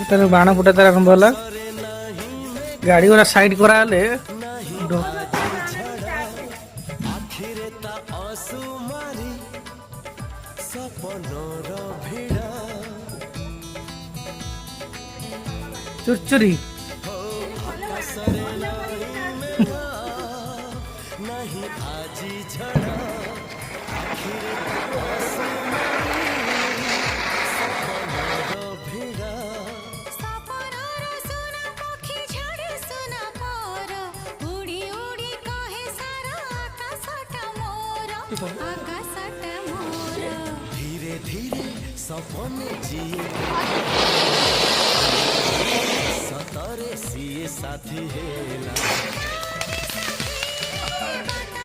ତାର ବାଣ ଫୁଟା ତାର ଆରମ୍ଭ ହେଲା। ଗାଡ଼ି ଗୁଡ଼ା ସାଇଡ୍ କରାହେଲେ ଚୁରଚୁରି धीरे धीरे सपने जिए सतरे सिए साथी हेला